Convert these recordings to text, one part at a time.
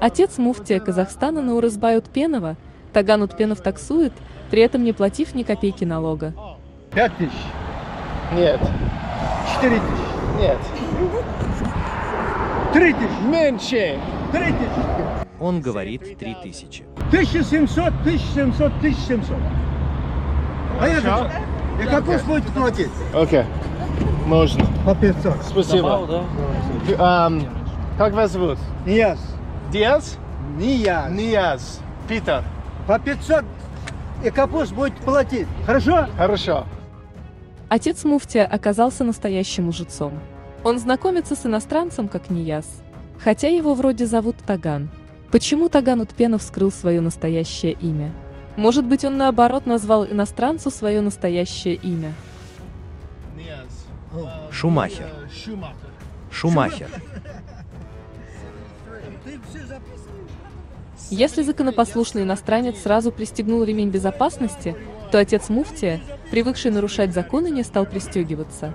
Отец муфтия Казахстана Наурызбай Утпенова, Таган Утпенов таксует, при этом не платив ни копейки налога. 5000. Нет. 4000. Нет. 3000. Меньше. 3000. Он говорит 3000. 1700, 1700, 1700. Поехали. И капуст будете платить? Окей. Можно. По 500. Спасибо. Как вас зовут? Нияз. Диас? Нияз. Нияз. Питер. По 500 и капуст будете платить. Хорошо? Хорошо. Отец муфтия оказался настоящим лжецом. Он знакомится с иностранцем как Нияз, хотя его вроде зовут Таган. Почему Таган Утпенов скрыл свое настоящее имя? Может быть, он наоборот назвал иностранцу свое настоящее имя? Шумахер. Шумахер. Если законопослушный иностранец сразу пристегнул ремень безопасности, то отец муфтия, привыкший нарушать законы, не стал пристегиваться.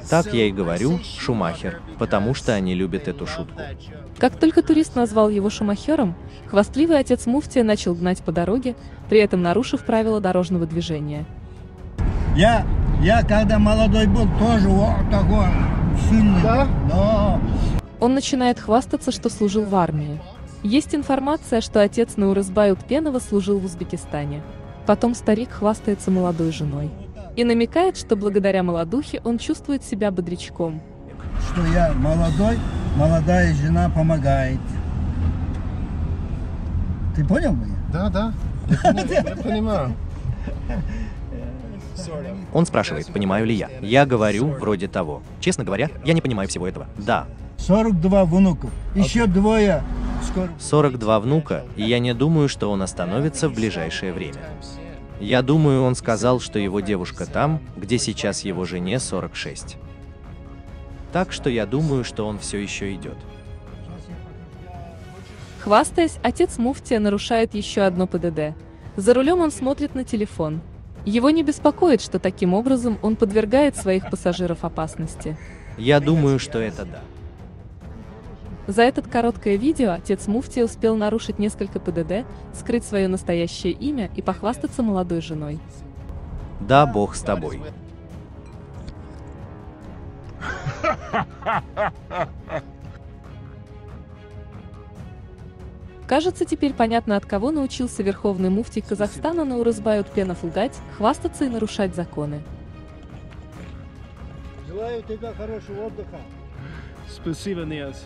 Так я и говорю, Шумахер, потому что они любят эту шутку. Как только турист назвал его шумахером, хвастливый отец муфтия начал гнать по дороге, при этом нарушив правила дорожного движения. Я когда молодой был, тоже вот такой сильный. Да? Но... Он начинает хвастаться, что служил в армии. Есть информация, что отец Наурызбай Утпенова служил в Узбекистане. Потом старик хвастается молодой женой и намекает, что благодаря молодухе он чувствует себя бодрячком. Что я молодой, молодая жена помогает. Ты понял меня? Да. Я понимаю. Он спрашивает, понимаю ли я. Я говорю, вроде того. Честно говоря, я не понимаю всего этого. Да. 42 внуков. Еще двое. Скоро. 42 внука, и я не думаю, что он остановится в ближайшее время. Я думаю, он сказал, что его девушка там, где сейчас его жене 46. Так что я думаю, что он все еще идет. Хвастаясь, отец муфтия нарушает еще одно ПДД. За рулем он смотрит на телефон. Его не беспокоит, что таким образом он подвергает своих пассажиров опасности. Я думаю, что это да. За это короткое видео отец муфтия успел нарушить несколько ПДД, скрыть свое настоящее имя и похвастаться молодой женой. Да, Бог с тобой. Кажется, теперь понятно, от кого научился верховный муфтий Казахстана Наурызбай Утпенов лгать, хвастаться и нарушать законы. Желаю тебе хорошего отдыха. Спасибо, Нияз.